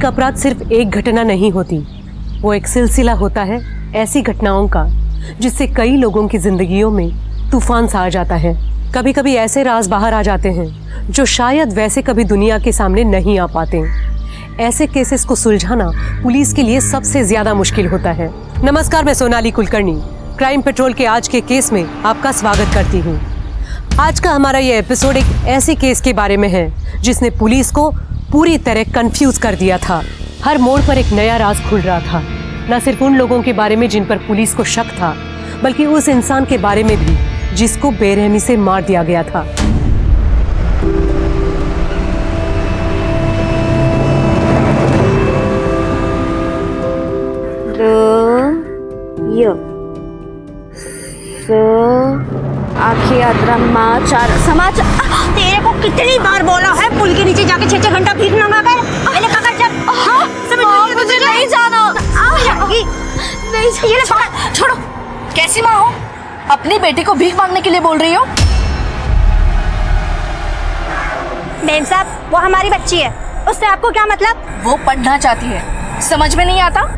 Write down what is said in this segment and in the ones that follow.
एक अपराध सिर्फ एक घटना नहीं होती, वो एक सिलसिला होता है ऐसी घटनाओं का जिससे कई लोगों की जिंदगियों में तूफान सा आ जाता है। कभी कभी ऐसे राज बाहर आ जाते हैं जो शायद वैसे कभी दुनिया के सामने नहीं आ पाते। ऐसे केसेस को सुलझाना पुलिस के लिए सबसे ज्यादा मुश्किल होता है। नमस्कार, मैं सोनाली कुलकर्णी क्राइम पेट्रोल के आज के केस में आपका स्वागत करती हूँ। आज का हमारा ये एपिसोड एक ऐसे केस के बारे में है जिसने पुलिस को पूरी तरह कंफ्यूज कर दिया था। हर मोड़ पर एक नया राज खुल रहा था, न सिर्फ उन लोगों के बारे में जिन पर पुलिस को शक था, बल्कि उस इंसान के बारे में भी जिसको बेरहमी से मार दिया गया था। आखिर यात्रा माँ चार समाचार। तेरे को कितनी बार बोला है पुल के नीचे जाके 6-6 घंटा भीख मांगा कर। मैंने कहा चल। हाँ, मुझे नहीं जाना। नहीं, ये ले पकड़। छोड़ो। कैसी माँ हो? अपनी बेटी को भीख मांगने के लिए बोल रही हो? मेम साहब, वो हमारी बच्ची है, उससे आपको क्या मतलब? वो पढ़ना चाहती है, समझ में नहीं आता?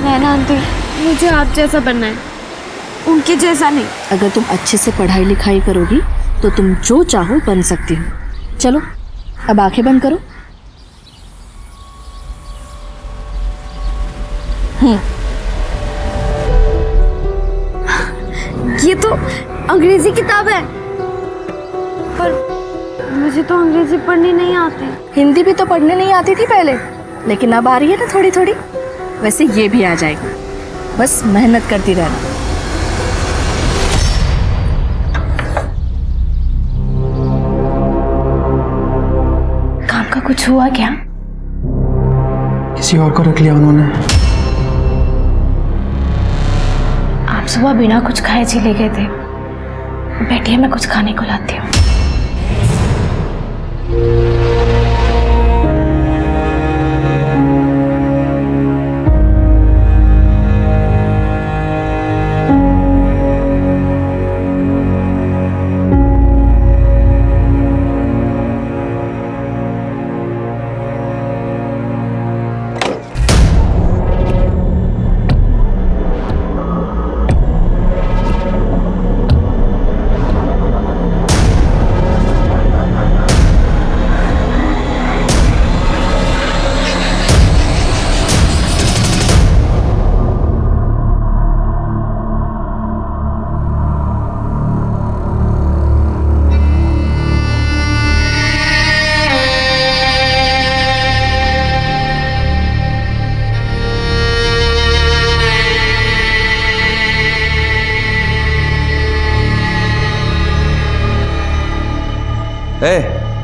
नैना आंटी, मुझे आप जैसा बनना है, उनके जैसा नहीं। अगर तुम अच्छे से पढ़ाई लिखाई करोगी तो तुम जो चाहो बन सकती हो। चलो अब आंखें बंद करो। ये तो अंग्रेजी किताब है, पर मुझे तो अंग्रेजी पढ़नी नहीं आती। हिंदी भी तो पढ़ने नहीं आती थी पहले, लेकिन अब आ रही है ना थोड़ी थोड़ी। वैसे ये भी आ जाएगी, बस मेहनत करती रहना। काम का कुछ हुआ क्या? किसी और को रख लिया उन्होंने। आप सुबह बिना कुछ खाए चले गए थे। बैठिए, मैं कुछ खाने को लाती हूँ।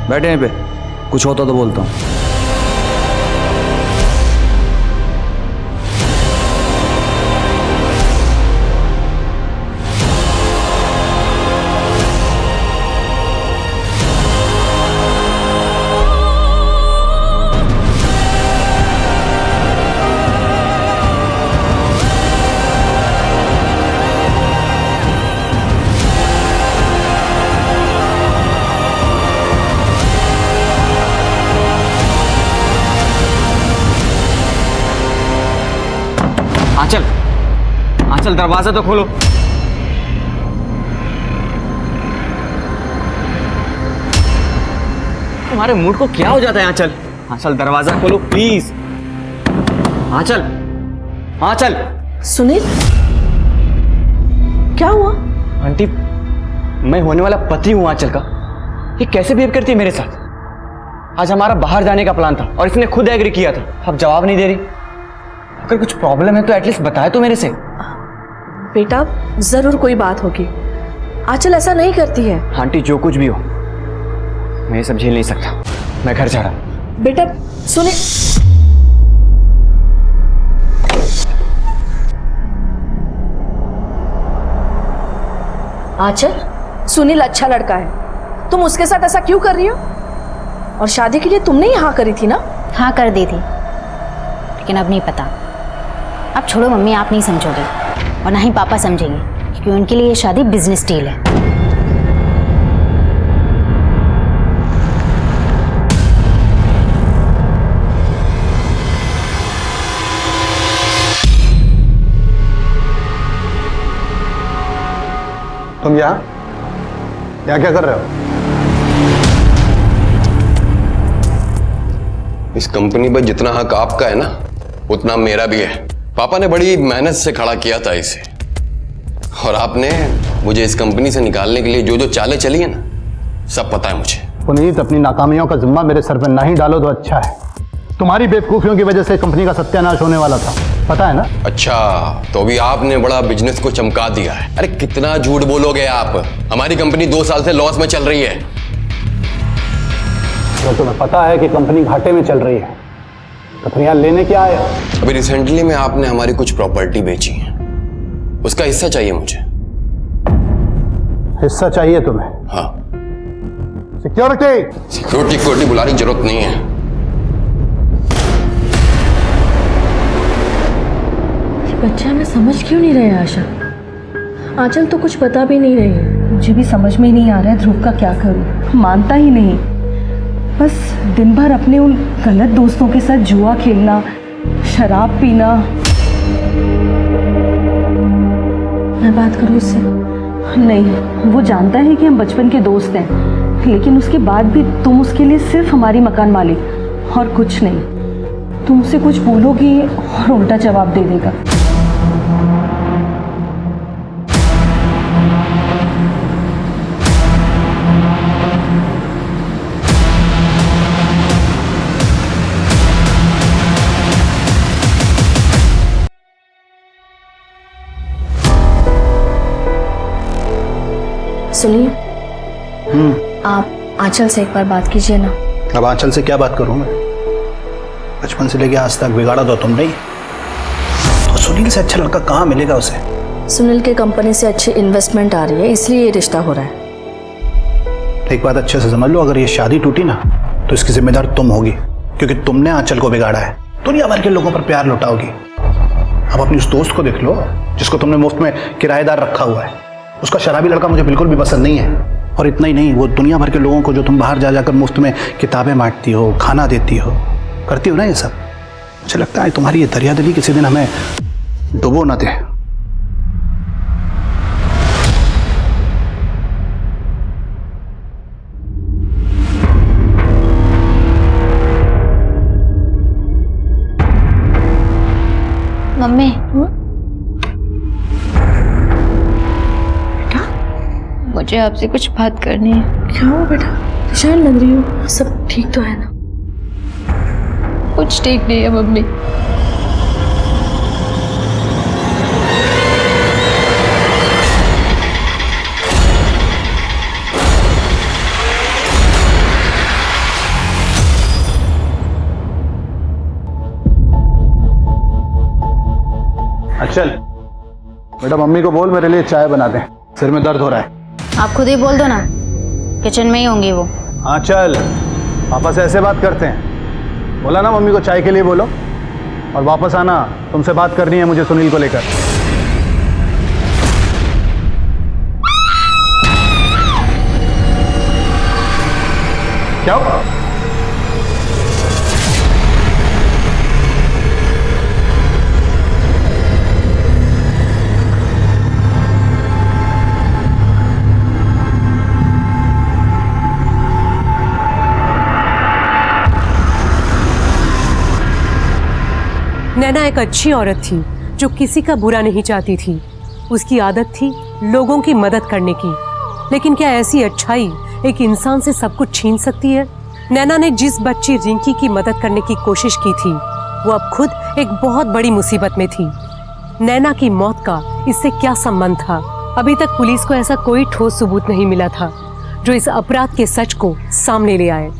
बैठे यहीं पे, कुछ होता तो बोलता हूँ। आंचल, दरवाजा तो खोलो। तुम्हारे मूड को क्या हो जाता है? आंचल, दरवाजा खोलो प्लीज। आंचल। सुनील, क्या हुआ? आंटी, मैं होने वाला पति हूं आंचल का। ये कैसे बिहेव करती है मेरे साथ? आज हमारा बाहर जाने का प्लान था और इसने खुद एग्री किया था, अब जवाब नहीं दे रही। अगर कुछ प्रॉब्लम है तो एटलीस्ट बताए तो मेरे से। बेटा, जरूर कोई बात होगी। आंचल ऐसा नहीं करती है। आंटी, जो कुछ भी हो, मैं ये सब झेल नहीं सकता। मैं घर जा रहा हूं। बेटा सुने, आंचल, सुनील अच्छा लड़का है, तुम उसके साथ ऐसा क्यों कर रही हो? और शादी के लिए तुमने ही हाँ करी थी ना? हाँ कर दी थी, लेकिन अब नहीं पता। अब छोड़ो मम्मी, आप नहीं समझोगे और ना ही पापा समझेंगे क्योंकि उनके लिए ये शादी बिजनेस डील है। तुम यहाँ क्या कर रहे हो? इस कंपनी पर जितना हक आपका है ना, उतना मेरा भी है। पापा ने बड़ी मेहनत से खड़ा किया था इसे, और आपने मुझे इस कंपनी से निकालने के लिए जो जो चालें चली है ना, सब पता है मुझे। पुनीत, अपनी नाकामियों का जिम्मा मेरे सर पर ना ही डालो तो अच्छा है। तुम्हारी बेवकूफियों की वजह से कंपनी का सत्यानाश होने वाला था, पता है ना? अच्छा, तो अभी आपने बड़ा बिजनेस को चमका दिया है। अरे कितना झूठ बोलोगे आप? हमारी कंपनी 2 साल से लॉस में चल रही है। तो तुम्हें पता है कि कंपनी घाटे में चल रही है, तो फिर यहाँ लेने क्या आए? अभी रिसेंटली में आपने हमारी कुछ प्रॉपर्टी बेची है, उसका हिस्सा चाहिए मुझे। हिस्सा चाहिए तुम्हें? हाँ। सिक्योरिटी बुलाने की जरूरत नहीं है। बच्चा मैं समझ क्यों नहीं रहे आशा? आंचल तो कुछ बता भी नहीं रही है। मुझे भी समझ में ही नहीं आ रहा है ध्रुव का क्या करूं। मानता ही नहीं, बस दिन भर अपने उन गलत दोस्तों के साथ जुआ खेलना, शराब पीना। मैं बात करूं उससे? नहीं, वो जानता है कि हम बचपन के दोस्त हैं, लेकिन उसके बाद भी तुम उसके लिए सिर्फ हमारी मकान मालिक और कुछ नहीं। तुम उसे कुछ बोलोगी और उल्टा जवाब दे देगा। सुनिए, आप आंचल से एक बार बात कीजिए ना। अब आंचल से क्या बात करूं मैं? बचपन से लेके आज तक बिगाड़ा तो तुमने ही। तो सुनील से अच्छा लड़का कहाँ मिलेगा उसे? सुनील के कंपनी से अच्छी इन्वेस्टमेंट आ रही है, इसलिए ये रिश्ता हो रहा है। एक बात अच्छे से समझ लो, अगर ये शादी टूटी ना तो इसकी जिम्मेदार तुम होगी, क्योंकि तुमने आंचल को बिगाड़ा है। दुनिया भर के लोगों पर प्यार लुटाओगी। अब अपनी उस दोस्त को देख लो जिसको तुमने मुफ्त में किराएदार रखा हुआ है। उसका शराबी लड़का मुझे बिल्कुल भी पसंद नहीं है। और इतना ही नहीं, वो दुनिया भर के लोगों को जो तुम बाहर जा जाकर मुफ्त में किताबें बांटती हो, खाना देती हो, करती हो ना ये सब, मुझे लगता है तुम्हारी ये दरियादिली किसी दिन हमें डुबो ना दे। मम्मी, मुझे आपसे कुछ बात करनी है। क्या हुआ बेटा? परेशान लग रही हो? सब ठीक तो है ना? कुछ ठीक नहीं है मम्मी। चल बेटा, मम्मी को बोल मेरे लिए चाय बना दे, सिर में दर्द हो रहा है। आप खुद ही बोल दो ना, किचन में ही होंगी वो। हाँ चल, पापा से ऐसे बात करते हैं। बोला ना मम्मी को चाय के लिए बोलो, और वापस आना, तुमसे बात करनी है मुझे सुनील को लेकर। क्या हुआ? नैना एक अच्छी औरत थी जो किसी का बुरा नहीं चाहती थी। उसकी आदत थी लोगों की मदद करने की। लेकिन क्या ऐसी अच्छाई एक इंसान से सब कुछ छीन सकती है? नैना ने जिस बच्ची रिंकी की मदद करने की कोशिश की थी, वो अब खुद एक बहुत बड़ी मुसीबत में थी। नैना की मौत का इससे क्या संबंध था? अभी तक पुलिस को ऐसा कोई ठोस सबूत नहीं मिला था जो इस अपराध के सच को सामने ले आए।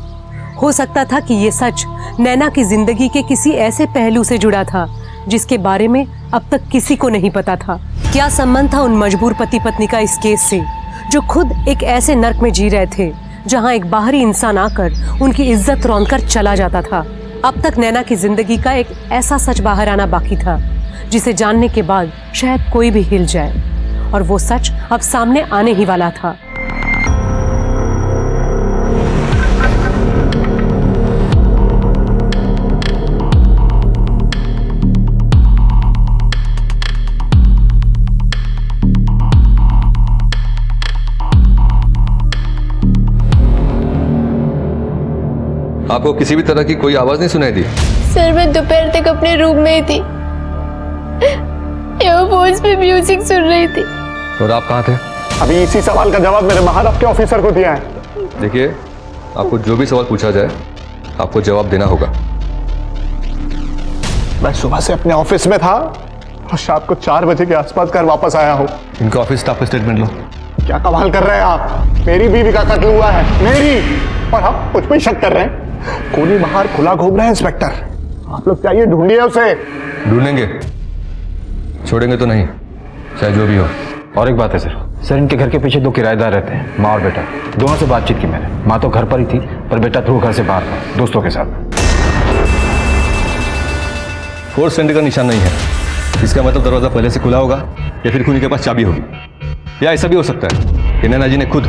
हो सकता था कि ये सच नैना की जिंदगी के किसी ऐसे पहलू से जुड़ा था जिसके बारे में अब तक किसी को नहीं पता था। क्या संबंध था उन मजबूर पति पत्नी का इस केस से, जो खुद एक ऐसे नर्क में जी रहे थे जहां एक बाहरी इंसान आकर उनकी इज्जत रौंदकर चला जाता था। अब तक नैना की जिंदगी का एक ऐसा सच बाहर आना बाकी था जिसे जानने के बाद शायद कोई भी हिल जाए। और वो सच अब सामने आने ही वाला था। आपको किसी भी तरह की कोई आवाज नहीं सुनाई दी? सर मैं दोपहर तक अपने रूम में ही थी, ईयरफोन्स पे म्यूजिक सुन रही थी। और आप कहाँ थे? अभी इसी सवाल का जवाब मेरे महाराष्ट्र के ऑफिसर को दिया है। देखिए, आपको जो भी सवाल पूछा जाए आपको जवाब देना होगा। मैं सुबह से अपने ऑफिस में था और शाम को 4 बजे के आसपास घर वापस आया हूँ। इनका ऑफिस स्टाफ का स्टेटमेंट लो। क्या कमाल कर रहे हैं आप? मेरी बीवी का कत्ल हुआ है, मेरी, और आप मुझ पर शक कर रहे हैं। कोनी बाहर खुला घूम रहे हैं इंस्पेक्टर, आप लोग चाहिए ढूंढिए उसे। ढूंढेंगे, छोड़ेंगे तो नहीं, चाहे जो भी हो। और एक बात है सर, इनके घर के पीछे 2 किराएदार रहते हैं, माँ और बेटा। दोनों से बातचीत की मैंने। माँ तो घर पर ही थी, पर बेटा थ्रू घर से बाहर था, दोस्तों के साथ। फोर्स सेंटर का निशान नहीं है, इसका मतलब दरवाजा पहले से खुला होगा या फिर खूनी के पास चाबी होगी, या ऐसा भी हो सकता है कि नैना जी ने खुद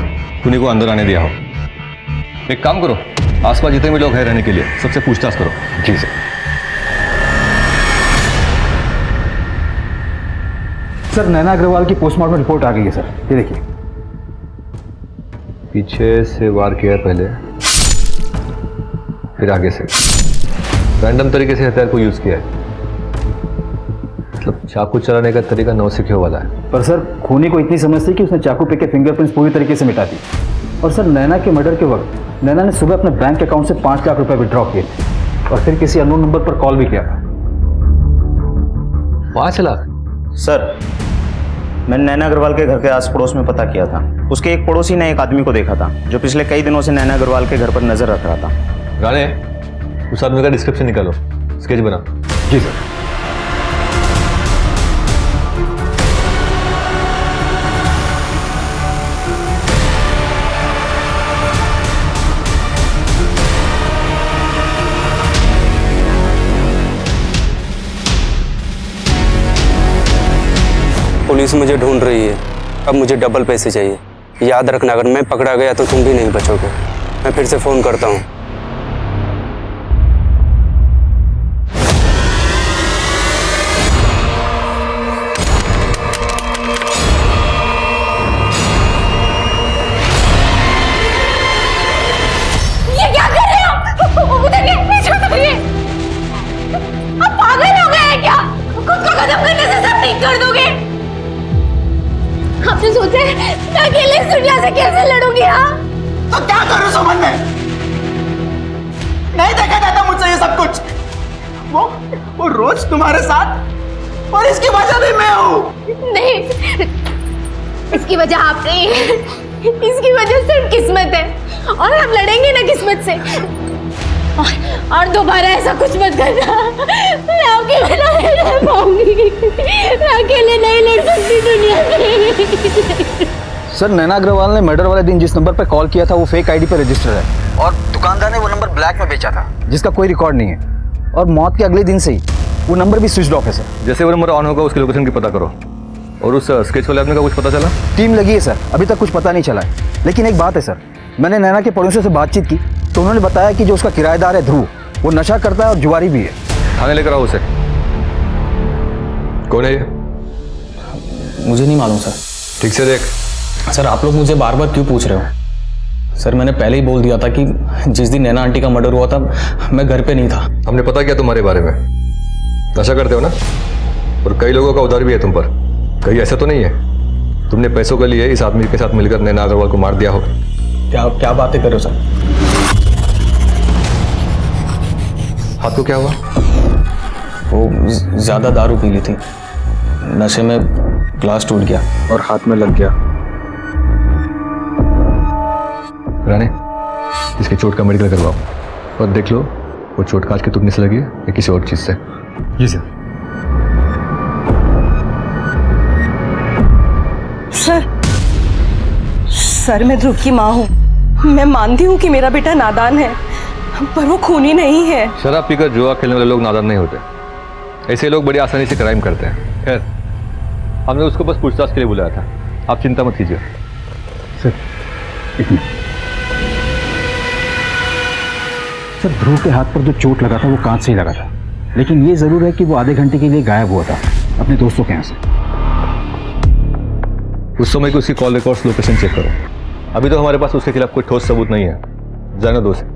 खूनी को अंदर आने दिया हो। एक काम करो, आसपास जितने भी लोग हैं रहने के लिए सबसे पूछताछ करो। जी सर। सर नैना अग्रवाल की पोस्टमार्टम रिपोर्ट आ गई है सर, ये देखिए। पीछे से वार किया है पहले, फिर आगे से रैंडम तरीके से हथियार को यूज किया है। मतलब चाकू चलाने का तरीका नौसिखियों वाला है। पर सर खूनी को इतनी समझ थी कि उसने चाकू पे के फिंगरप्रिंट्स पूरी तरीके से मिटा दी। और सर नैना के मर्डर के वक्त नैना ने सुबह अपने बैंक अकाउंट से 5 लाख रुपए विड्रॉ किए थे और फिर किसी अननोन नंबर पर कॉल भी किया था। 5 लाख? सर मैंने नैना अग्रवाल के घर के आस पड़ोस में पता किया था। उसके एक पड़ोसी ने एक आदमी को देखा था जो पिछले कई दिनों से नैना अग्रवाल के घर पर नजर रख रहा था। राणे, उस आदमी का डिस्क्रिप्शन निकालो, स्केच बना। जी सर। पुलिस मुझे ढूंढ रही है, अब मुझे डबल पैसे चाहिए। याद रखना, अगर मैं पकड़ा गया तो तुम भी नहीं बचोगे। मैं फिर से फोन करता हूँ। ये क्या कर रहे हो? उतरिए, पीछे उतरिए। आप पागल हो गए हैं क्या? खुद को खत्म करने से सब ठीक कर दोगे? आपने सोचा है मैं अकेले इस दुनिया से कैसे लड़ूंगी? हाँ तो क्या करूं सुमन में? नहीं देखा जाता मुझसे ये सब कुछ। वो रोज तुम्हारे साथ, और इसकी वजह भी मैं हूँ। नहीं, इसकी वजह आप नहीं है, इसकी वजह सिर्फ किस्मत है, और हम लड़ेंगे ना किस्मत से। और दोबारा ऐसा कुछ मत करना। मैं आपके बिना नहीं रह पाऊंगी, मैं अकेले नहीं लड़ सकती दुनिया में। सर नैना अग्रवाल ने मर्डर वाले दिन जिस नंबर पर कॉल किया था वो फेक आईडी पर रजिस्टर है, और दुकानदार ने वो नंबर ब्लैक में बेचा था जिसका कोई रिकॉर्ड नहीं है, और मौत के अगले दिन से ही वो नंबर भी स्विच ऑफ है सर। जैसे वो नंबर ऑन होगा उसकी लोकेशन की पता करो। और उस स्केच वाले आदमी का कुछ पता चला? टीम लगी है सर, अभी तक कुछ पता नहीं चला है। लेकिन एक बात है सर, मैंने नैना के पड़ोसियों से बातचीत की तो उन्होंने बताया कि जो उसका किराएदार है ध्रुव, वो नशा करता है और जुआरी भी है। थाने लेकर आओ उसे। कौन है ये? मुझे नहीं मालूम सर। ठीक से देख। सर आप लोग मुझे बार बार क्यों पूछ रहे हो? सर मैंने पहले ही बोल दिया था कि जिस दिन नैना आंटी का मर्डर हुआ था मैं घर पे नहीं था। हमने पता किया तुम्हारे बारे में, नशा करते हो ना, और कई लोगों का उधार भी है तुम पर। कहीं ऐसा तो नहीं है तुमने पैसों के लिए इस आदमी के साथ मिलकर नैना अग्रवाल को मार दिया हो? क्या बातें कर रहे हो सर? हाथ को क्या हुआ? वो ज्यादा दारू पी ली थी, नशे में ग्लास टूट गया और हाथ में लग गया। राणे, इसकी चोट का मेडिकल करवाओ और देख लो वो चोट कांच की तुकने से लगी है या किसी और चीज से। जी सर। सर मैं ध्रुव की माँ हूँ। मैं मानती हूँ कि मेरा बेटा नादान है, पर वो खूनी नहीं है। शराब पीकर जुआ खेलने वाले लोग नादान नहीं होते, ऐसे लोग बड़ी आसानी से क्राइम करते हैं। खैर हमने उसको बस पूछताछ के लिए बुलाया था, आप चिंता मत कीजिए। सर एक मिनट। सर ध्रुव के हाथ पर जो चोट लगा था वो कांच से ही लगा था, लेकिन ये जरूर है कि वो आधे घंटे के लिए गायब हुआ था अपने दोस्तों के यहाँ से। उस समय की उसकी कॉल रिकॉर्ड्स लोकेशन चेक करो। अभी तो हमारे पास उसके खिलाफ कोई ठोस सबूत नहीं है, जाने दो उसे।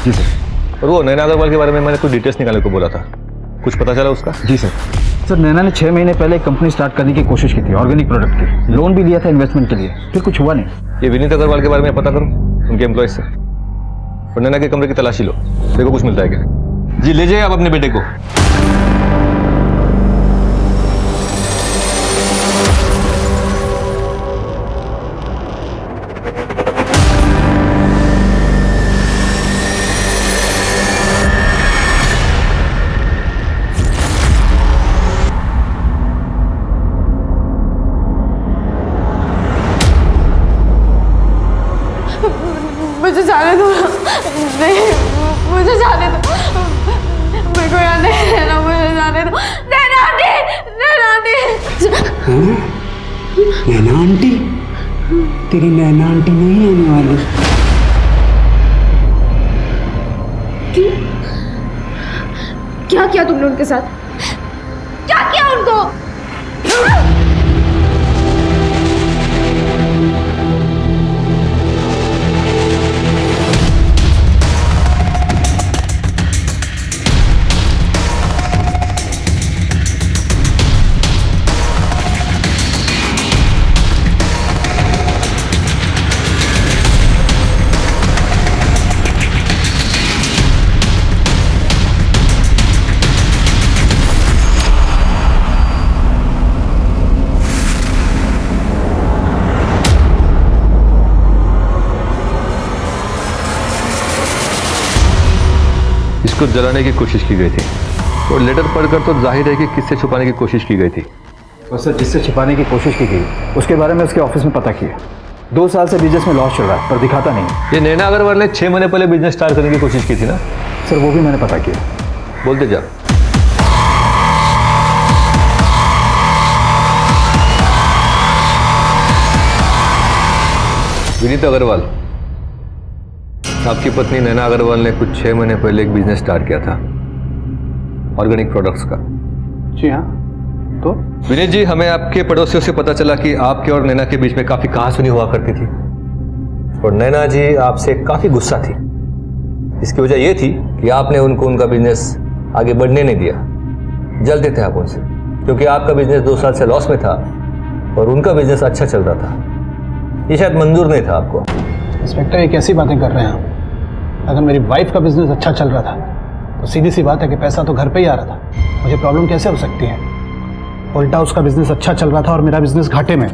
जी सर। और वो नैना अग्रवाल के बारे में मैंने कुछ डिटेल्स निकालने को बोला था, कुछ पता चला उसका? जी सर। सर नैना ने 6 महीने पहले एक कंपनी स्टार्ट करने की कोशिश की थी, ऑर्गेनिक प्रोडक्ट की। लोन भी लिया था इन्वेस्टमेंट के लिए, फिर कुछ हुआ नहीं। ये विनीत अग्रवाल के बारे में पता करो, उनके एम्प्लॉयज से। और नैना के कमरे की तलाशी लो, देखो कुछ मिलता है क्या। जी ले जाइए आप अपने बेटे को। मुझे जाने दो, नहीं मुझे जाने दो, मेरे को यहाँ नहीं रहना, मुझे जाने दो। नैना आंटी, नैना आंटी। नैना आंटी? तेरी नैना आंटी नहीं आने वाली। क्यों? क्या किया तुमने उनके साथ? क्या किया उनको? इसको जलाने की कोशिश की गई थी और लेटर पढ़कर तो जाहिर है कि किससे छुपाने की कोशिश की गई थी। और सर जिससे छिपाने की कोशिश की गई उसके बारे में उसके ऑफिस में पता किया। 2 साल से बिजनेस में लॉस चल रहा है पर दिखाता नहीं। ये नैना अग्रवाल ने 6 महीने पहले बिजनेस स्टार्ट करने की कोशिश की थी ना? सर वो भी मैंने पता किया। बोलते जा। विनीत अग्रवाल, आपकी पत्नी नैना अग्रवाल ने कुछ 6 महीने पहले एक बिजनेस स्टार्ट किया था ऑर्गेनिक प्रोडक्ट्स का। जी हाँ। तो विनीत जी, हमें आपके पड़ोसियों से पता चला कि आपके और नैना के बीच में काफी कहासुनी हुआ करती थी और नैना जी आपसे काफी गुस्सा थी। इसकी वजह यह थी कि आपने उनको उनका बिजनेस आगे बढ़ने नहीं दिया। जलते थे आप उनसे क्योंकि आपका बिजनेस 2 साल से लॉस में था और उनका बिजनेस अच्छा चल रहा था। ये शायद मंजूर नहीं था आपको। इंस्पेक्टर ये कैसी बातें कर रहे हैं आप? अगर मेरी वाइफ का बिजनेस अच्छा चल रहा था तो सीधी सी बात है कि पैसा तो घर पे ही आ रहा था, मुझे प्रॉब्लम कैसे हो सकती है? उल्टा उसका बिजनेस अच्छा चल रहा था और मेरा बिजनेस घाटे में,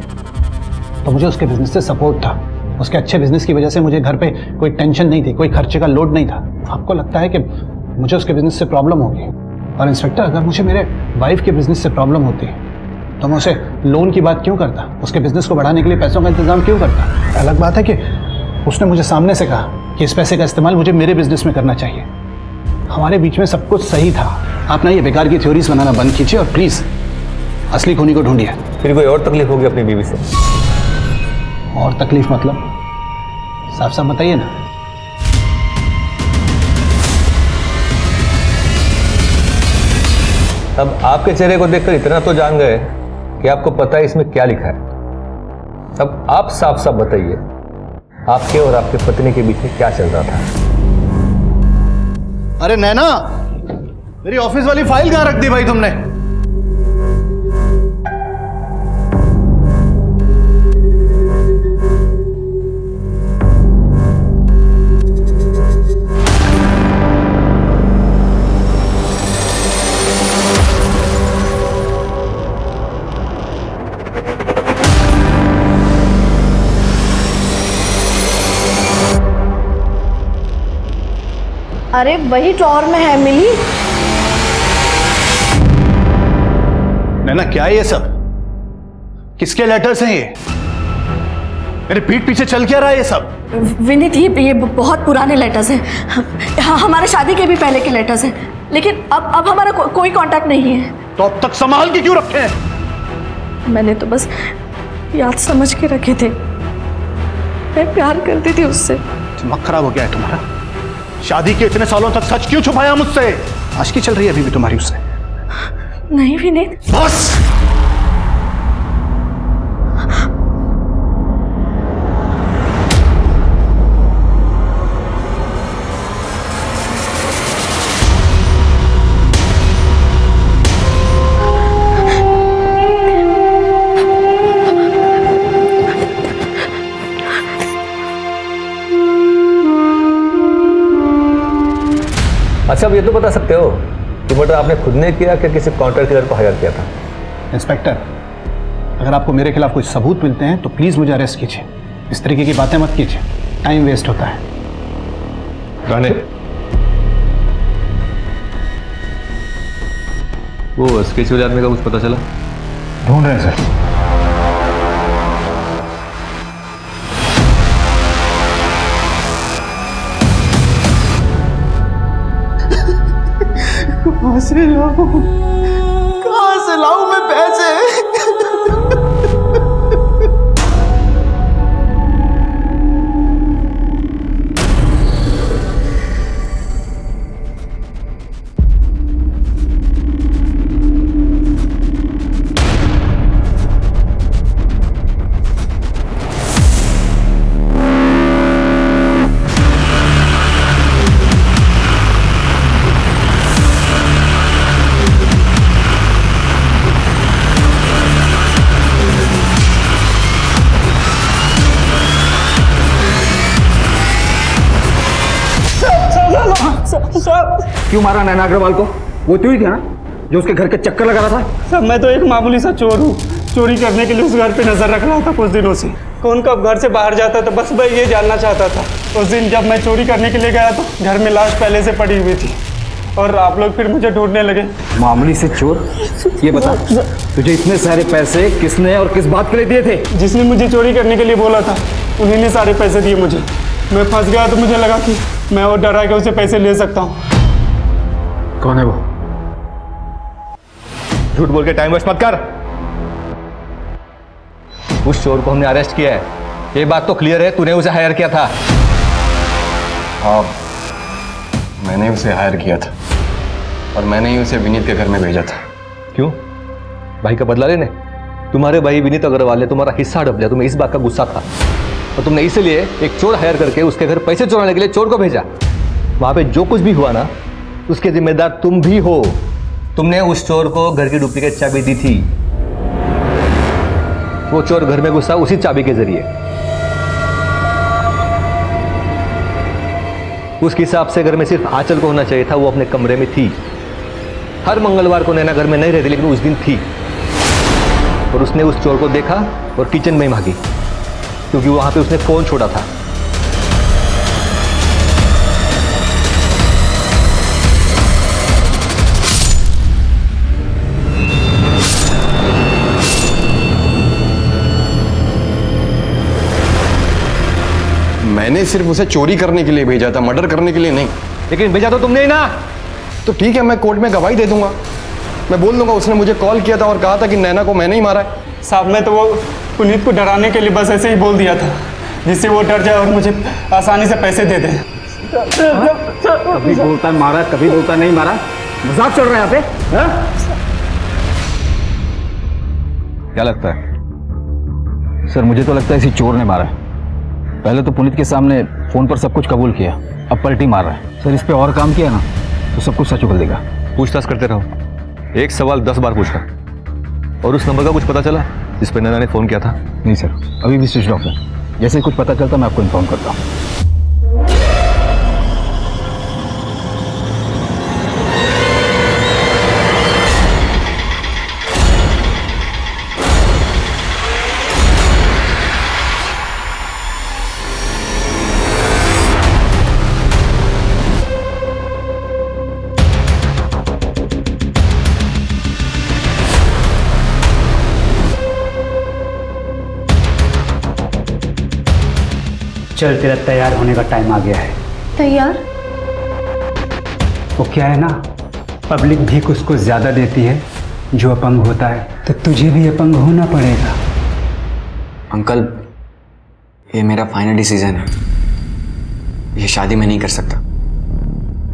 तो मुझे उसके बिजनेस से सपोर्ट था। उसके अच्छे बिजनेस की वजह से मुझे घर पे कोई टेंशन नहीं थी, कोई खर्चे का लोड नहीं था। आपको लगता है कि मुझे उसके बिजनेस से प्रॉब्लम होगी? और इंस्पेक्टर अगर मुझे मेरे वाइफ के बिजनेस से प्रॉब्लम होती तो मैं उसे लोन की बात क्यों करता? उसके बिजनेस को बढ़ाने के लिए पैसों का इंतजाम क्यों करता? अलग बात है कि उसने मुझे सामने से कहा कि इस पैसे का इस्तेमाल मुझे मेरे बिजनेस में करना चाहिए। हमारे बीच में सब कुछ सही था। आप ना ये बेकार की थ्योरीज बनाना बंद कीजिए और प्लीज असली खूनी को ढूंढिए। फिर कोई और तकलीफ होगी अपनी बीवी से? और तकलीफ मतलब? साफ साफ बताइए ना। अब आपके चेहरे को देखकर इतना तो जान गए कि आपको पता है इसमें क्या लिखा है। अब आप साफ साफ बताइए आपके और आपके पत्नी के बीच में क्या चल रहा था? अरे नैना, मेरी ऑफिस वाली फाइल कहां रख दी भाई तुमने? अरे वही ड्रॉअर में है, मिली। नैना क्या है ये सब? किसके लेटर्स हैं ये? मेरे पीठ पीछे चल क्या रहा है ये सब? विनीत ये बहुत पुराने लेटर्स हैं। हमारे शादी के भी पहले के लेटर्स हैं, लेकिन अब हमारा कोई कांटेक्ट नहीं है। तो अब तक संभाल के क्यों रखे हैं? मैंने तो बस याद समझ के रखे थे। मैं प्यार करती थी उससे। दिमाग खराब हो गया है तुम्हारा? शादी के इतने सालों तक सच क्यों छुपाया मुझसे? आशिकी चल रही है अभी भी तुम्हारी उससे? नहीं विनीत। बस। अच्छा, अब ये तो बता सकते हो कि मर्डर आपने खुद ने किया कि किसी कॉन्ट्रैक्ट किलर को हायर किया था? इंस्पेक्टर, अगर आपको मेरे खिलाफ कोई सबूत मिलते हैं तो प्लीज मुझे अरेस्ट कीजिए। इस तरीके की बातें मत कीजिए, टाइम वेस्ट होता है। राणे, वो स्केच वाले आदमी का कुछ पता चला? ढूंढ रहे हैं सर। कहां से लाऊं मैं पैसे? क्यों मारा नैना अग्रवाल को? वो तू ही था ना जो उसके घर के चक्कर लगा रहा था? सर मैं तो एक मामूली सा चोर हूँ। चोरी करने के लिए उस घर पे नजर रख रहा था कुछ दिनों से। कौन कब घर से बाहर जाता था बस मैं ये जानना चाहता था। उस दिन जब मैं चोरी करने के लिए गया तो घर में लाश पहले से पड़ी हुई थी और आप लोग फिर मुझे ढूंढने लगे। मामूली से चोर? ये बता, तुझे इतने सारे पैसे किसने और किस बात के लिए दिए थे? जिसने मुझे चोरी करने के लिए बोला था उन्हीं ने सारे पैसे दिए मुझे। मैं फंस गया तो मुझे लगा कि मैं और डरा के उसे पैसे ले सकता हूँ। कौन है वो? झूठ बोल के टाइम वेस्ट मत कर। उस चोर को हमने अरेस्ट किया है, ये बात तो क्लियर है। तूने उसे हायर किया था। हाँ, मैंने उसे हायर किया था और मैंने ही उसे विनीत के घर में भेजा था। क्यों? भाई का बदला लेने? तुम्हारे भाई विनीत अग्रवाल ने तुम्हारा हिस्सा हड़प लिया, तुम्हें इस बात का गुस्सा था और तुमने इसलिए एक चोर हायर करके उसके घर पैसे चुराने के लिए चोर को भेजा। वहां पे जो कुछ भी हुआ ना उसके जिम्मेदार तुम भी हो। तुमने उस चोर को घर की डुप्लीकेट चाबी दी थी। वो चोर घर में घुसा उसी चाबी के जरिए। उसके हिसाब से घर में सिर्फ आंचल को होना चाहिए था, वो अपने कमरे में थी। हर मंगलवार को नैना घर में नहीं रहती लेकिन उस दिन थी और उसने उस चोर को देखा और किचन में ही भागी क्योंकि वहां पे उसने फोन छोड़ा था। मैंने सिर्फ उसे चोरी करने के लिए भेजा था, मर्डर करने के लिए नहीं। लेकिन भेजा तो तुमने ही ना। तो ठीक है, मैं कोर्ट में गवाही दे दूंगा। मैं बोल दूंगा उसने मुझे कॉल किया था और कहा था कि नैना को मैंने ही मारा है। साहब मैं तो वो पुनीत को डराने के लिए बस ऐसे ही बोल दिया था जिससे वो डर जाए और मुझे आसानी से पैसे दे दे। कभी बोलता मारा, कभी बोलता नहीं मारा। मजाक चल रहा है यहाँ पे? हाँ? क्या लगता है? सर मुझे तो लगता है इसी चोर ने मारा है। पहले तो पुनीत के सामने फोन पर सब कुछ कबूल किया, अब पलटी मार रहा है। सर इस पे और काम किया ना तो सब कुछ सच उगल देगा। पूछताछ करते रहो, एक सवाल 10 बार पूछना। और उस नंबर का कुछ पता चला जिस पर नैना ने फोन किया था? नहीं सर, अभी भी स्विच ऑफ है। जैसे ही कुछ पता चलता मैं आपको इन्फॉर्म करता हूँ। चल तेरा तैयार होने का टाइम आ गया है। तैयार? वो क्या है ना, पब्लिक भीख उसको ज़्यादा देती है जो अपंग होता है तो तुझे भी अपंग होना पड़ेगा। अंकल, ये मेरा फाइनल डिसीजन है। ये शादी मैं नहीं कर सकता।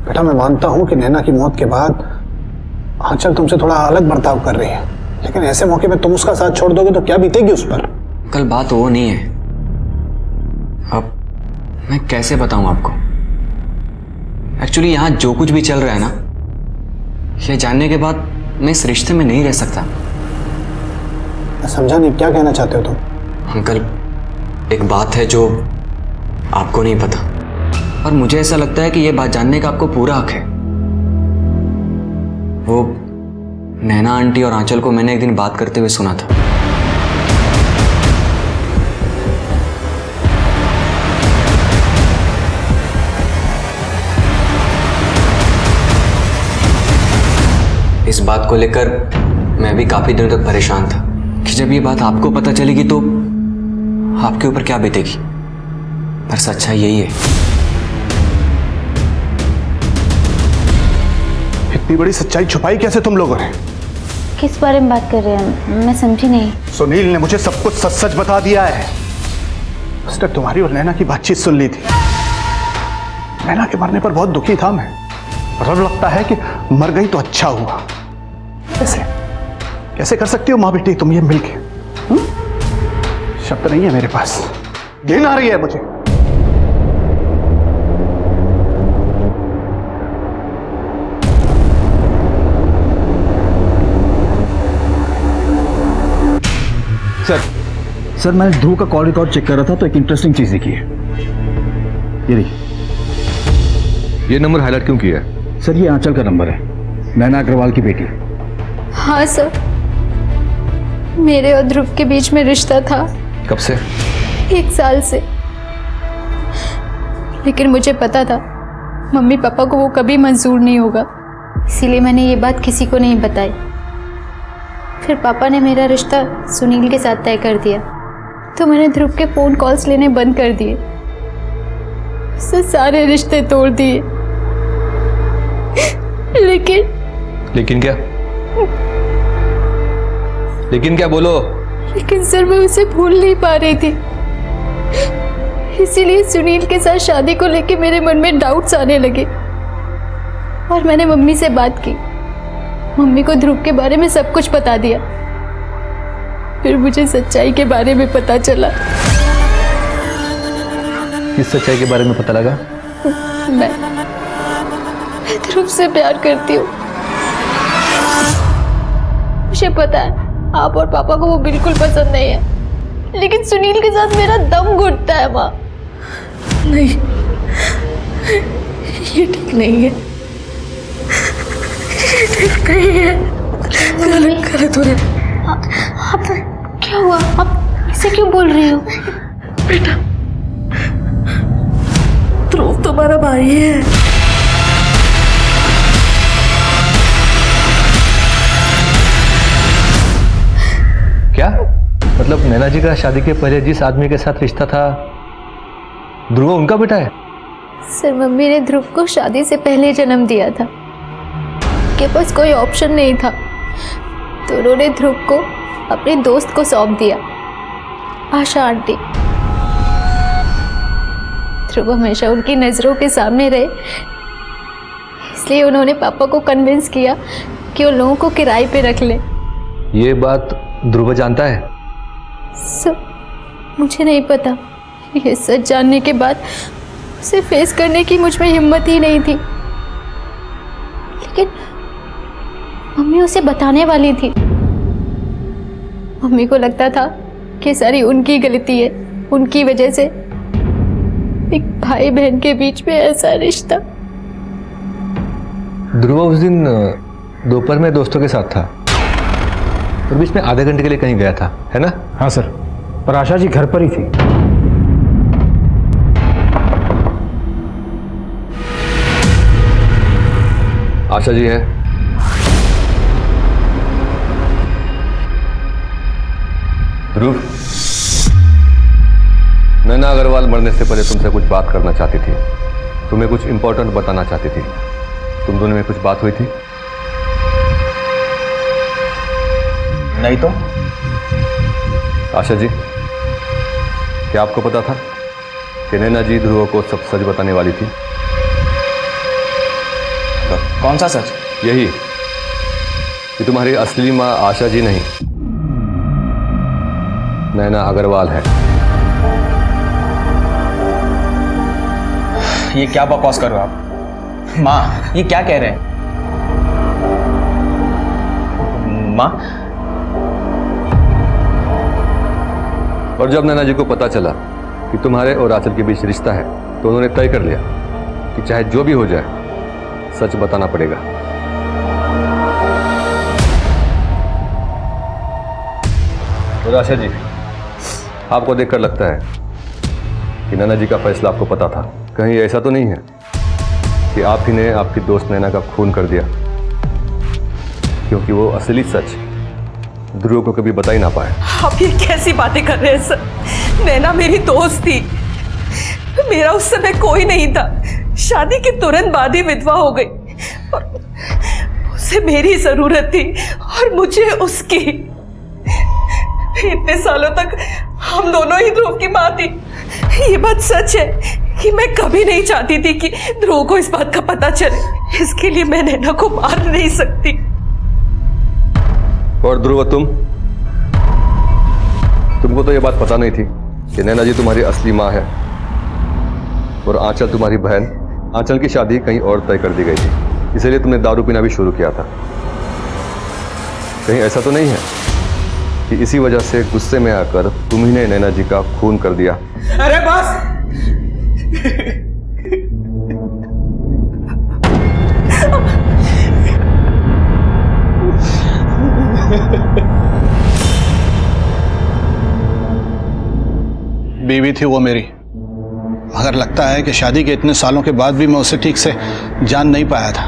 बेटा मैं मानता हूं कि नैना की मौत के बाद आंचल तुमसे थोड़ा अलग बर्ताव कर रही है, लेकिन ऐसे मौके पे तुम उसका साथ छोड़ दोगे तो क्या बीतेगी उस पर? अंकल, बात वो नहीं है। अब मैं कैसे बताऊं आपको? एक्चुअली यहाँ जो कुछ भी चल रहा है ना, ये जानने के बाद मैं इस रिश्ते में नहीं रह सकता। मैं समझा नहीं, क्या कहना चाहते हो तुम? अंकल, एक बात है जो आपको नहीं पता, और मुझे ऐसा लगता है कि ये बात जानने का आपको पूरा हक है। वो नैना आंटी और आंचल को मैंने एक दिन बात करते हुए सुना था। इस बात को लेकर मैं भी काफी दिनों तक परेशान था कि जब ये बात आपको पता चलेगी तो आपके ऊपर क्या बीतेगी। पर सच्चाई यही है। इतनी बड़ी सच्चाई छुपाई कैसे तुम लोगों ने? किस बारे में बात कर रहे हैं? मैं समझी नहीं। सुनील ने मुझे सब कुछ सच सच बता दिया है। उसने तुम्हारी और नैना की बातचीत सुन ली थी। नैना के मरने पर बहुत दुखी था मैं, और अब लगता है कि मर गई तो अच्छा हुआ। कैसे कैसे कर सकती हो माँ बेटी तुम ये मिलके? शब्द नहीं है मेरे पास, घिन आ रही है मुझे। सर मैं ध्रुव का कॉल रिकॉर्ड चेक कर रहा था तो एक इंटरेस्टिंग चीज दिखी है। ये देखिए। ये नंबर हाईलाइट क्यों किया है? सर ये आंचल का नंबर है, नैना अग्रवाल की बेटी। हाँ सर, मेरे और ध्रुव के बीच में रिश्ता था। कब से? 1 साल से। लेकिन मुझे पता था मम्मी पापा को वो कभी मंजूर नहीं होगा, इसीलिए मैंने ये बात किसी को नहीं बताई। फिर पापा ने मेरा रिश्ता सुनील के साथ तय कर दिया, तो मैंने ध्रुव के फ़ोन कॉल्स लेने बंद कर दिए, उससे सारे रिश्ते तोड़ दिए। लेकिन क्या? लेकिन क्या बोलो? लेकिन सर मैं उसे भूल नहीं पा रही थी, इसीलिए सुनील के साथ शादी को लेके मेरे मन में डाउट्स आने लगे। और मैंने मम्मी से बात की, मम्मी को ध्रुव के बारे में सब कुछ बता दिया। फिर मुझे सच्चाई के बारे में पता चला। किस सच्चाई के बारे में पता लगा? मैं ध्रुव से प्यार करती हूँ। मुझे पता है आप और पापा को वो बिल्कुल पसंद नहीं है, लेकिन सुनील के साथ मेरा दम घुटता है माँ। नहीं, ये ठीक नहीं है, ठीक नहीं है। गलत हो रहा है। आप क्या हुआ? आप इसे क्यों बोल रही हो? बेटा ध्रुव तुम्हारा भाई है। क्या मतलब नैना जी का शादी के पहले जिस आदमी के साथ रिश्ता था ध्रुव उनका बेटा है? सर मम्मी ने ध्रुव को शादी से पहले जन्म दिया था, के पास कोई ऑप्शन नहीं था, तो उन्होंने ध्रुव को अपने दोस्त को सौंप दिया, आशा आंटी। ध्रुव हमेशा उनकी नज़रों के सामने रहे, इसलिए उन्होंने पापा को कन्विंस किया कि उन लोगों को किराए पे रख ले। ये बात ध्रुव जानता है? सर मुझे नहीं पता। ये सच जानने के बाद उसे फेस करने की मुझ में हिम्मत ही नहीं थी, लेकिन मम्मी उसे बताने वाली थी। मम्मी को लगता था कि सारी उनकी गलती है, उनकी वजह से एक भाई बहन के बीच में ऐसा रिश्ता। ध्रुव उस दिन दोपहर में दोस्तों के साथ था और बीच में आधे घंटे के लिए कहीं गया था, है ना? हाँ सर, पर आशा जी घर पर ही थी। आशा जी है? ध्रुव, नैना अग्रवाल मरने से पहले तुमसे कुछ बात करना चाहती थी, तुम्हें कुछ इंपॉर्टेंट बताना चाहती थी। तुम दोनों में कुछ बात हुई थी? नहीं तो आशा जी, क्या आपको पता था कि नैना जी ध्रुव को सब सच बताने वाली थी? कौन सा सच? यही कि तुम्हारी असली माँ आशा जी नहीं, नैना अग्रवाल है। ये क्या बकवास कर रहे हो आप? माँ, ये क्या कह रहे हैं? माँ, और जब नैना जी को पता चला कि तुम्हारे और आंचल के बीच रिश्ता है तो उन्होंने तय कर लिया कि चाहे जो भी हो जाए सच बताना पड़ेगा। और आशा जी, आपको देखकर लगता है कि नैना जी का फैसला आपको पता था। कहीं ऐसा तो नहीं है कि आप ही ने आपकी दोस्त नैना का खून कर दिया? क्योंकि वो असली सच ध्रुव को कभी बता ही ना पाए। आप ये कैसी बातें कर रहे हैं सर? नैना मेरी दोस्त थी, मेरा उस समय कोई नहीं था। शादी के तुरंत बाद ही विधवा हो गई और उसे मेरी जरूरत थी और मुझे उसकी। इतने सालों तक हम दोनों ही ध्रुव की माँ थी। ये बात सच है कि मैं कभी नहीं चाहती थी कि ध्रुव को इस बात का पता चले। इसके लिए मैं नैना को मार नहीं सकती। और ध्रुव, तुमको तो ये बात पता नहीं थी कि नैना जी तुम्हारी असली माँ है और आंचल तुम्हारी बहन। आंचल की शादी कहीं और तय कर दी गई थी, इसलिए तुमने दारू पीना भी शुरू किया था। कहीं ऐसा तो नहीं है कि इसी वजह से गुस्से में आकर तुम ही ने नैना जी का खून कर दिया? अरे बस! बीवी थी वो मेरी, मगर लगता है कि शादी के इतने सालों के बाद भी मैं उसे ठीक से जान नहीं पाया था।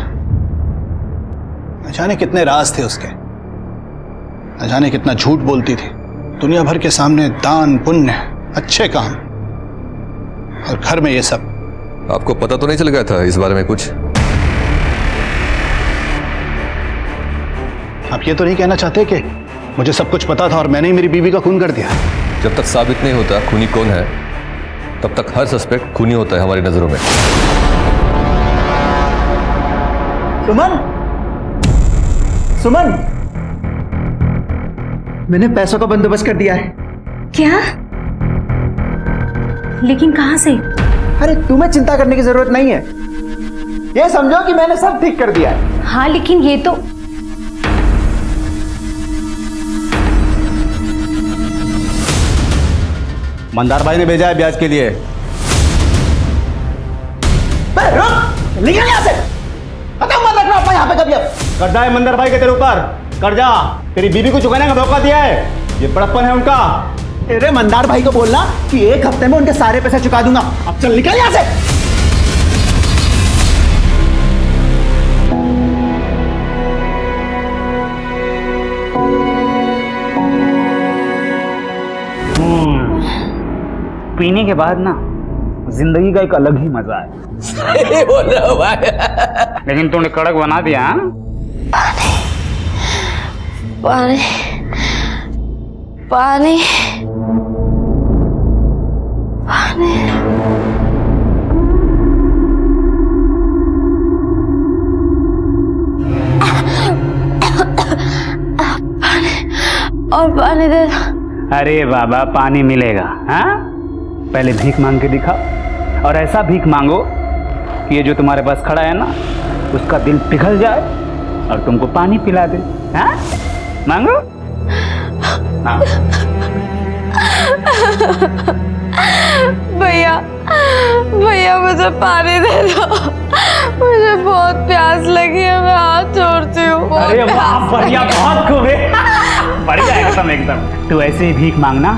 न जाने कितने राज थे उसके, न जाने कितना झूठ बोलती थी दुनिया भर के सामने। दान पुण्य, अच्छे काम, और घर में ये सब। आपको पता तो नहीं चल गया था इस बारे में कुछ? आप ये तो नहीं कहना चाहते कि मुझे सब कुछ पता था और मैंने ही मेरी बीवी का खून कर दिया? जब तक साबित नहीं होता खूनी कौन है, तब तक हर सस्पेक्ट खूनी होता है हमारी नजरों में। सुमन, सुमन, मैंने पैसों का बंदोबस्त कर दिया है। क्या? लेकिन कहां से? अरे तुम्हें चिंता करने की जरूरत नहीं है। ये समझो कि मैंने सब ठीक कर दिया है। हाँ, लेकिन ये तो मंदार भाई ने भेजा है ब्याज के लिए। निकल यहाँ से, खत्म मत रखना अपना यहाँ पे कभी। अब कर्जा है मंदार भाई के तेरे ऊपर, कर्जा तेरी बीवी को चुकाने का मौका दिया है। ये बड़प्पन है उनका। तेरे मंदार भाई को बोलना कि 1 हफ्ते में उनके सारे पैसे चुका दूंगा। अब चल निकल यहाँ से। पीने के बाद ना जिंदगी का एक अलग ही मजा है। लेकिन तूने कड़क बना दिया। पानी पानी पानी पानी और पानी दे। अरे बाबा, पानी मिलेगा। हाँ, पहले भीख मांग के दिखा, और ऐसा भीख मांगो कि ये जो तुम्हारे पास खड़ा है ना, उसका दिल पिघल जाए और तुमको पानी पिला दे। हाँ, मांगो। हाँ। भैया भैया, मुझे पानी दे दो, मुझे बहुत प्यास लगी है, मैं हाथ जोड़ती हूँ। अरे वाह, बढ़िया, बहुत खूब है, बढ़िया एकदम एकदम। तू ऐसे ही भीख मांगना,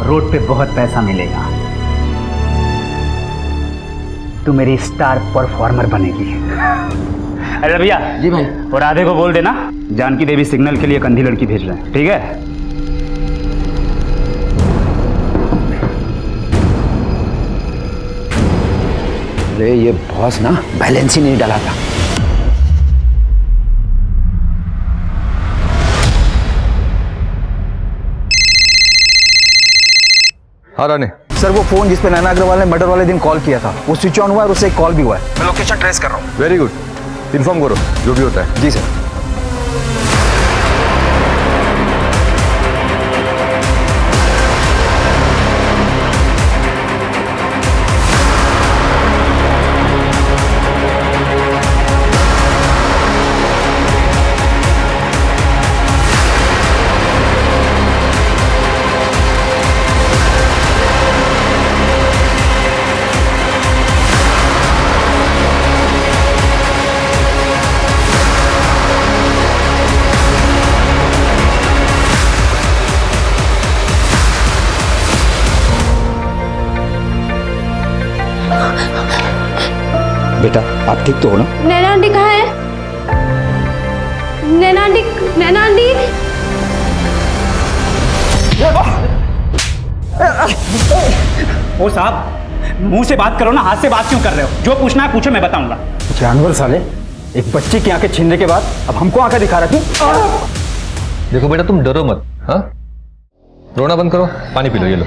रोड पे बहुत पैसा मिलेगा। तू मेरी स्टार परफॉर्मर बनेगी। अरे भैया जी भाई, और राधे को बोल देना जानकी देवी सिग्नल के लिए कंधी लड़की भेज रहे हैं, ठीक है? अरे ये बॉस ना बैलेंस ही नहीं डाला था। हाँ रानी। सर वो फोन जिस पे नैना अग्रवाल ने मर्डर वाले दिन कॉल किया था वो स्विच ऑन हुआ है और उससे एक कॉल भी हुआ है। मैं लोकेशन ट्रेस कर रहा हूँ। वेरी गुड, इन्फॉर्म करो जो भी होता है। जी सर। बेटा आप ठीक तो हो ना? नैना आंटी कहाँ है? नैना आंटी, नैना आंटी। ओ साहब, मुंह से बात करो ना, हाथ से बात क्यों कर रहे हो? जो पूछना है पूछो, मैं बताऊंगा। जानवर साले, एक बच्चे की आंखें छीनने के बाद अब हमको आंखें दिखा रहा थी। देखो बेटा तुम डरो मत, हाँ? रोना बंद करो, पानी पी लो, ये लो।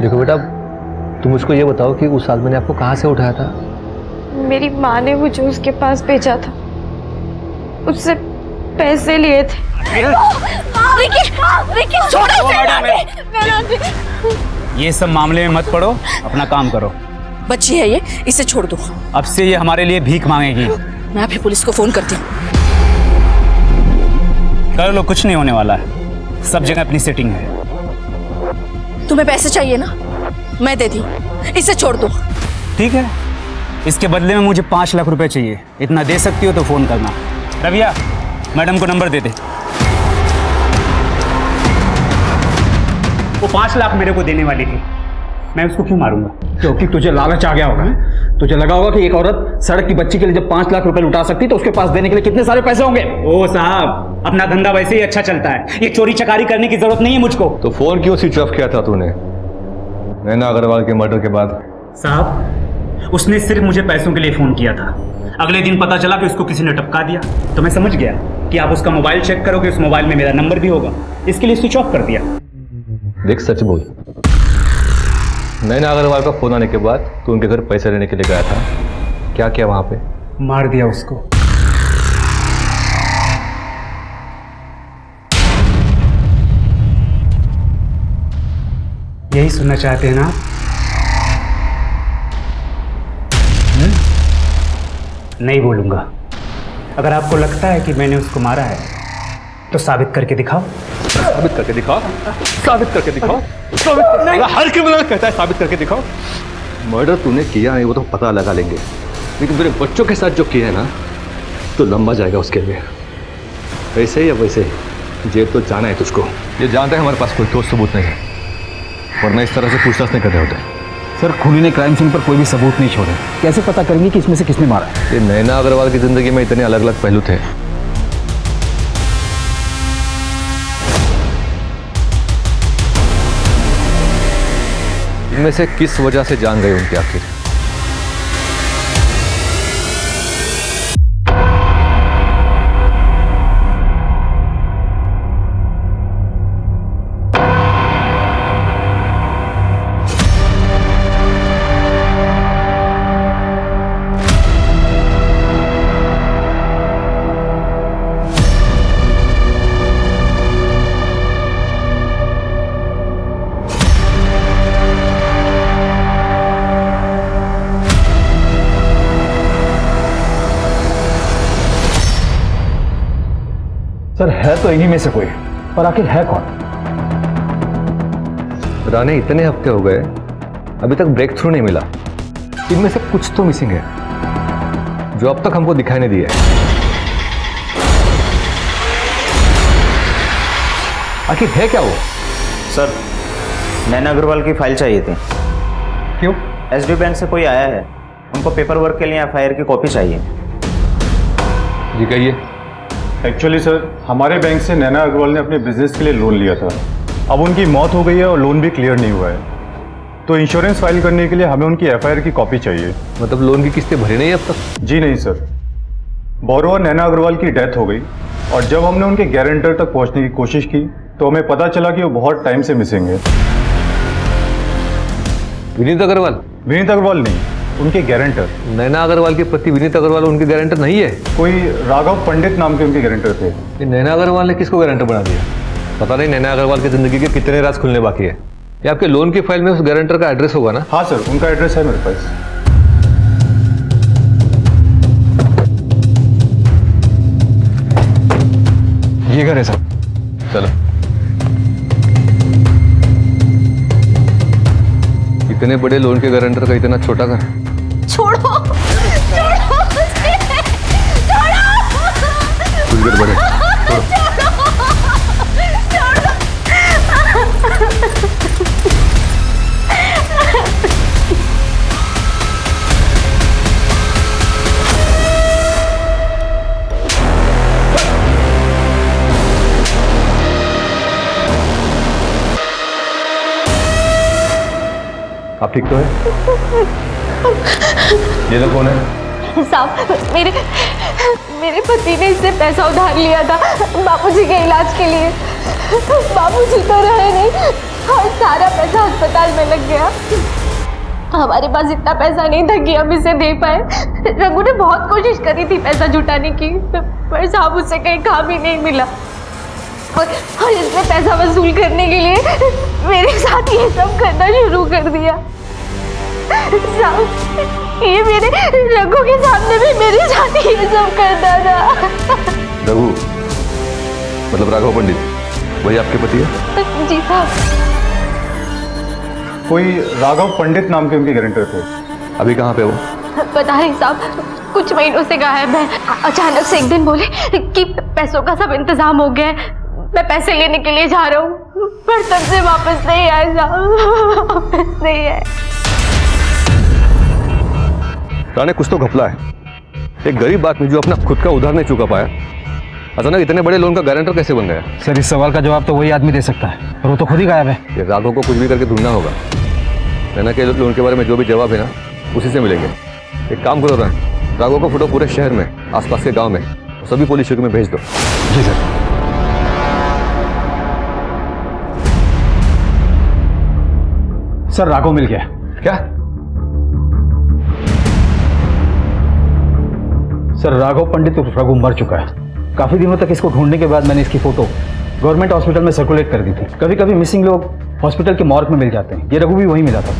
देखो बेटा तुम मुझको ये बताओ कि उस आदमी ने आपको कहाँ से उठाया था? मेरी माँ ने मुझे उसके पास भेजा था, उससे पैसे लिए थे। ये सब मामले में मत पड़ो, अपना काम करो। बच्ची है ये, इसे छोड़ दो। अब से ये हमारे लिए भीख मांगेगी। मैं अभी पुलिस को फोन करती हूँ। कर लो, कुछ नहीं होने वाला है, सब जगह अपनी सेटिंग है। तुम्हें पैसे चाहिए ना, मैं देती हूँ, इसे छोड़ दो। ठीक है, इसके बदले में मुझे 5 लाख रुपए चाहिए। इतना दे सकती हो तो फोन करना। रविया, मैडम को नंबर दे दे। वो 5 लाख मेरे को देने वाली थी, मैं उसको क्यों मारूंगा? क्योंकि तुझे लालच आ गया होगा। तुझे लगा होगा कि एक औरत सड़क की बच्ची के लिए जब 5 लाख रुपए लुटा सकती तो उसके पास देने के लिए कितने सारे पैसे होंगे। ओ साहब, अपना धंधा वैसे ही अच्छा चलता है, ये चोरी चकारी करने की जरूरत नहीं है मुझको। तो फोन क्यों स्विच ऑफ किया था तूने नैना अग्रवाल के मर्डर के बाद? साहब, उसने सिर्फ मुझे पैसों के लिए फोन किया था। अगले दिन पता चला कि उसको किसी ने टपका दिया, तो मैं समझ गया कि आप उसका मोबाइल चेक करोगे, उस मोबाइल में मेरा नंबर भी होगा, इसके लिए स्विच ऑफ कर दिया। देख सच बोल, नैना अग्रवाल का फोन आने के बाद तू उनके घर पैसे लेने के लिए गया था, क्या किया वहां पे? मार दिया उसको। यही सुनना चाहते हैं ना आप? नहीं बोलूंगा। अगर आपको लगता है कि मैंने उसको मारा है तो साबित करके दिखाओ। साबित करके दिखाओ, साबित करके दिखाओ, साबित करके। हर क्रिमिनल कहता है साबित करके दिखाओ। मर्डर तूने किया नहीं वो तो पता लगा लेंगे, लेकिन तेरे बच्चों के साथ जो किया है ना तो लंबा जाएगा उसके लिए। वैसे ही या वैसे जेल तो जाना है तुझको। ये जानते हैं हमारे पास कोई ठोस सबूत नहीं है, वरना इस तरह से पूछताछ नहीं करते होते। सर खूनी ने क्राइम सीन पर कोई भी सबूत नहीं छोड़े, कैसे पता करेंगे कि इसमें से किसने मारा है? ये नैना अग्रवाल की जिंदगी में इतने अलग अलग पहलू थे। इनमें से किस वजह से जान गई उनकी आखिर? सर है तो इन्हीं में से कोई, पर आखिर है कौन? राने इतने हफ्ते हो गए अभी तक ब्रेक थ्रू नहीं मिला। इनमें से कुछ तो मिसिंग है जो अब तक हमको दिखाई नहीं दिया है। आखिर है क्या वो? सर, नैना अग्रवाल की फाइल चाहिए थी। क्यों? एसडी बैंक से कोई आया है, उनको पेपर वर्क के लिए एफआईआर की कॉपी चाहिए। जी कहिए। एक्चुअली सर, हमारे बैंक से नैना अग्रवाल ने अपने बिजनेस के लिए लोन लिया था। अब उनकी मौत हो गई है और लोन भी क्लियर नहीं हुआ है, तो इंश्योरेंस फाइल करने के लिए हमें उनकी एफआईआर की कॉपी चाहिए। मतलब लोन की किस्तें भरी नहीं अब तक? जी नहीं सर, बोरोवर नैना अग्रवाल की डेथ हो गई और जब हमने उनके गारंटर तक पहुंचने की कोशिश की तो हमें पता चला कि वो बहुत टाइम से मिसिंग है। विनीत अग्रवाल? विनीत अग्रवाल नहीं, उनके गारंटर। नैना अग्रवाल के पति विनीत अग्रवाल उनके गारंटर नहीं है? कोई राघव पंडित नाम के उनके गारंटर थे। ये नैना अग्रवाल ने किसको गारंटर बना दिया? पता नहीं नैना अग्रवाल की जिंदगी के कितने राज खुलने बाकी है। ये आपके लोन की फाइल में उस गारंटर का एड्रेस होगा ना? हाँ सर, उनका एड्रेस है मेरे पास। ये घर है सर। चलो। इतने बड़े लोन के गारंटर का इतना छोटा घर? छोड़ो छोड़ो मुझे, छोड़ो। कुछ गड़बड़ है। आप ठीक तो है? ये लोग कौन है? साहब, मेरे पति ने इससे पैसा उधार लिया था बापूजी के इलाज के लिए। बापूजी तो रहे नहीं और सारा पैसा अस्पताल में लग गया। हमारे पास इतना पैसा नहीं था कि हम इसे दे पाए। रघु ने बहुत कोशिश करी थी पैसा जुटाने की, पर साहब उससे कहीं काम ही नहीं मिला। और इसने पैसा वसूल करने के लिए मेरे साथ ये सब करना शुरू कर दिया। साहब, ये मेरे रघु के सामने भी मेरे साथ ये सब करता था। रघु मतलब राघव पंडित, वही आपके पति है? जी साहब। कोई राघव पंडित नाम के उनके गारंटर थे। अभी कहाँ पे वो? पता नहीं साहब, कुछ महीनों से गायब है। अचानक से एक दिन बोले कि पैसों का सब इंतजाम हो गया है, मैं पैसे लेने के लिए जा रहा हूँ, पर तब से वापस नहीं आए साहब, वापस नहीं आए। राणे, कुछ तो घपला है। एक गरीब आदमी जो अपना खुद का उधार नहीं चुका पाया, अचानक इतने बड़े लोन का गारंटर कैसे बन गया? सर, इस सवाल का जवाब तो वही आदमी दे सकता है, पर वो तो खुद ही गायब है। ये राघव को कुछ भी करके ढूंढना होगा। नैना के लोन के बारे में जो भी जवाब है ना, उसी से मिलेंगे। एक काम करो राणे, राघव का फोटो पूरे शहर में, आसपास के गांव में, सभी पुलिस चौकी में भेज दो। जी सर। सर, राघव मिल गया। क्या? सर, राघव पंडित उर्फ रघु मर चुका है। काफी दिनों तक इसको ढूंढने के बाद मैंने इसकी फोटो गवर्नमेंट हॉस्पिटल में सर्कुलेट कर दी थी। कभी कभी मिसिंग लोग हॉस्पिटल के मॉर्ग में मिल जाते हैं, ये रघु भी वहीं मिला था।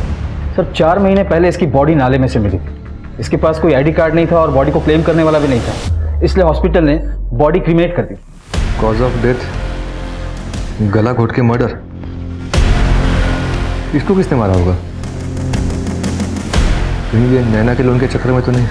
सर, 4 महीने पहले इसकी बॉडी नाले में से मिली। इसके पास कोई आईडी कार्ड नहीं था और बॉडी को क्लेम करने वाला भी नहीं था, इसलिए हॉस्पिटल ने बॉडी क्रीमेट कर दी। कॉज ऑफ डेथ गला घोट के मर्डर। इसको किसने मारा होगा? कहीं ये नैना के लोन के चक्कर में तो नहीं?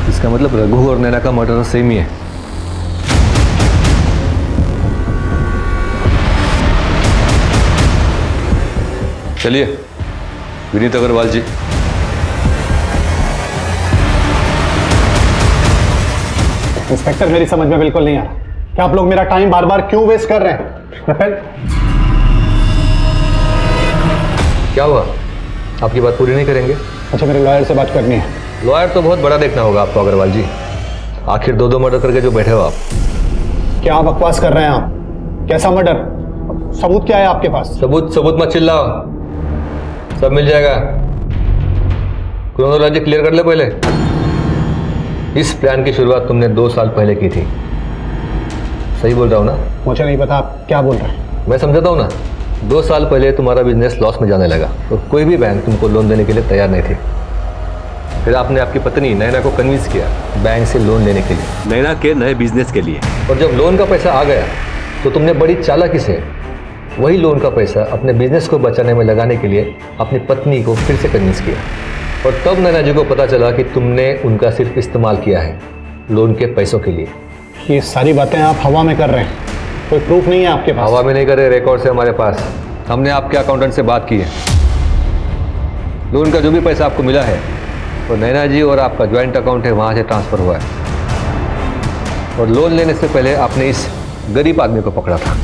इसका मतलब रघु और नैना का मर्डर सेम ही है। चलिए विनीत अग्रवाल जी। इंस्पेक्टर, मेरी समझ में बिल्कुल नहीं आ रहा कि आप लोग मेरा टाइम बार बार क्यों वेस्ट कर रहे हैं। क्या हुआ? आपकी बात पूरी नहीं करेंगे? अच्छा, मेरे लॉयर से बात करनी है। लॉयर तो बहुत बड़ा देखना होगा आपको अग्रवाल जी। आखिर 2 मर्डर करके जो बैठे हो आप। क्या बकवास कर रहे हैं आप? कैसा मर्डर? सबूत क्या है आपके पास? सबूत मत चिल्लाओ, सब मिल जाएगा। क्रोनोलॉजी क्लियर कर ले पहले। इस प्लान की शुरुआत तुमने 2 साल पहले की थी, सही बोल रहा हूँ ना? मुझे नहीं पता आप क्या बोल रहे हैं। मैं समझाता हूँ ना। 2 साल पहले तुम्हारा बिजनेस लॉस में जाने लगा और कोई भी बैंक तुमको लोन देने के लिए तैयार नहीं थी। फिर आपने आपकी पत्नी नैना को कन्विंस किया बैंक से लोन लेने के लिए, नैना के नए बिजनेस के लिए। और जब लोन का पैसा आ गया तो तुमने बड़ी चालाकी से वही लोन का पैसा अपने बिजनेस को बचाने में लगाने के लिए अपनी पत्नी को फिर से कन्विंस किया। और तब नैना जी को पता चला कि तुमने उनका सिर्फ इस्तेमाल किया है लोन के पैसों के लिए। ये सारी बातें आप हवा में कर रहे हैं, कोई प्रूफ नहीं है आपके पास? हवा में नहीं कर रहे, रिकॉर्ड से हमारे पास। हमने आपके अकाउंटेंट से बात की है। लोन का जो भी पैसा आपको मिला है वो नैना जी और आपका ज्वाइंट अकाउंट है, वहाँ से ट्रांसफ़र हुआ है। और लोन लेने से पहले आपने इस गरीब आदमी को पकड़ा था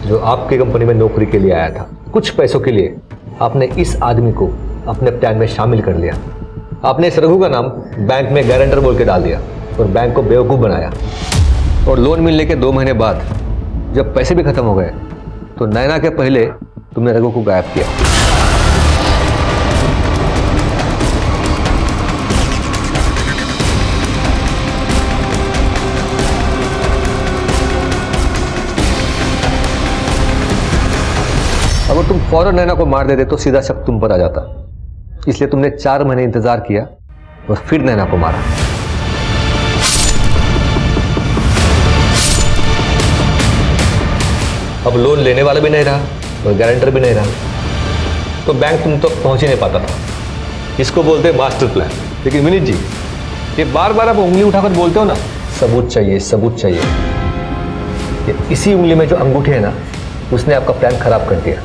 जो आपकी कंपनी में नौकरी के लिए आया था। कुछ पैसों के लिए आपने इस आदमी को अपने प्लान में शामिल कर लिया। आपने इस रघु का नाम बैंक में गारंटर बोल के डाल दिया और बैंक को बेवकूफ़ बनाया। और लोन मिलने के 2 महीने बाद जब पैसे भी खत्म हो गए तो नैना के पहले तुमने रघु को गायब किया। अगर तुम फौरन नैना को मार देते तो सीधा शक तुम पर आ जाता, इसलिए तुमने 4 महीने इंतजार किया और फिर नैना को मारा। अब लोन लेने वाला भी नहीं रहा और गारंटर भी नहीं रहा, तो बैंक तुम तक पहुंच ही नहीं पाता था। इसको बोलते हैं मास्टर प्लान। लेकिन विनीत जी, ये बार बार आप उंगली उठाकर बोलते हो ना, सबूत चाहिए सबूत चाहिए। ये इसी उंगली में जो अंगूठी है ना, उसने आपका प्लान खराब कर दिया।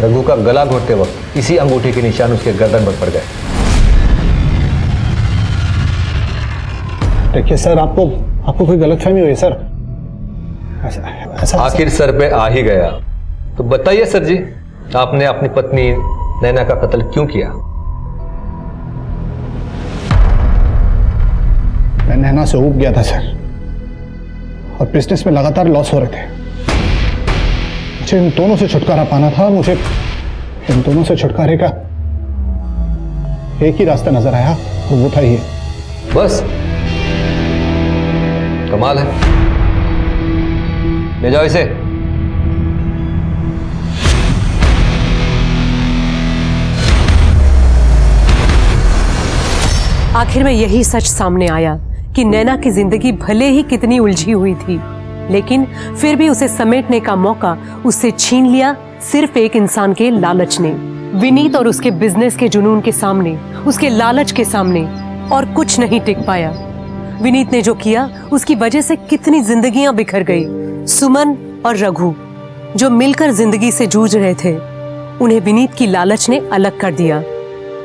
रघु का गला घोटते वक्त इसी अंगूठी के निशान उसके गर्दन पर पड़ गए। देखिए सर, आपको कोई गलतफहमी हुई सर? ऐसा आखिर सर पे आ ही गया, तो बताइए सर जी, आपने अपनी पत्नी नैना का कत्ल क्यों किया? मैं नैना से ऊब गया था सर, और बिजनेस में लगातार लॉस हो रहे थे। मुझे इन दोनों से छुटकारा पाना था। मुझे इन दोनों से छुटकारे का एक ही रास्ता नजर आया, और वो था ये। बस? कमाल है। ले जाओ इसे। आखिर में यही सच सामने आया कि नैना की जिंदगी भले ही कितनी उलझी हुई थी, लेकिन फिर भी उसे समेटने का मौका उससे छीन लिया सिर्फ एक इंसान के लालच ने। विनीत और उसके बिजनेस के जुनून के सामने, उसके लालच के सामने और कुछ नहीं टिक पाया। विनीत ने जो किया उसकी वजह से कितनी जिंदगियां बिखर गई। सुमन और रघु जो मिलकर जिंदगी से जूझ रहे थे, उन्हें विनीत की लालच ने अलग कर दिया।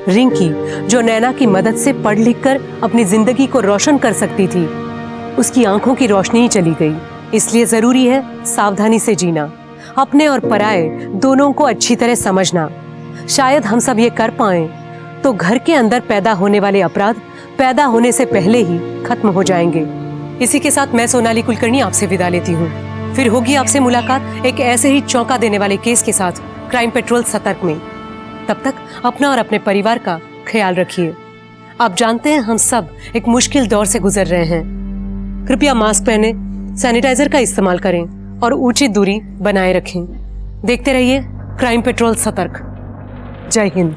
रिंकी जो नैना की मदद से पढ़ लिख कर अपनी जिंदगी को रोशन कर सकती थी, उसकी आंखों की रोशनी ही चली गई। इसलिए जरूरी है सावधानी से जीना, अपने और पराये दोनों को अच्छी तरह समझना। शायद हम सब ये कर पाएं तो घर के अंदर पैदा होने वाले अपराध पैदा होने से पहले ही खत्म हो जाएंगे। इसी के साथ मैं सोनाली कुलकर्णी आपसे विदा लेती हूँ। फिर होगी आपसे मुलाकात एक ऐसे ही चौंका देने वाले केस के साथ क्राइम पेट्रोल सतर्क में। तब तक अपना और अपने परिवार का ख्याल रखिए। आप जानते हैं हम सब एक मुश्किल दौर से गुजर रहे हैं। कृपया मास्क पहने, सैनिटाइजर का इस्तेमाल करें और उचित दूरी बनाए रखें। देखते रहिए क्राइम पेट्रोल सतर्क। जय हिंद।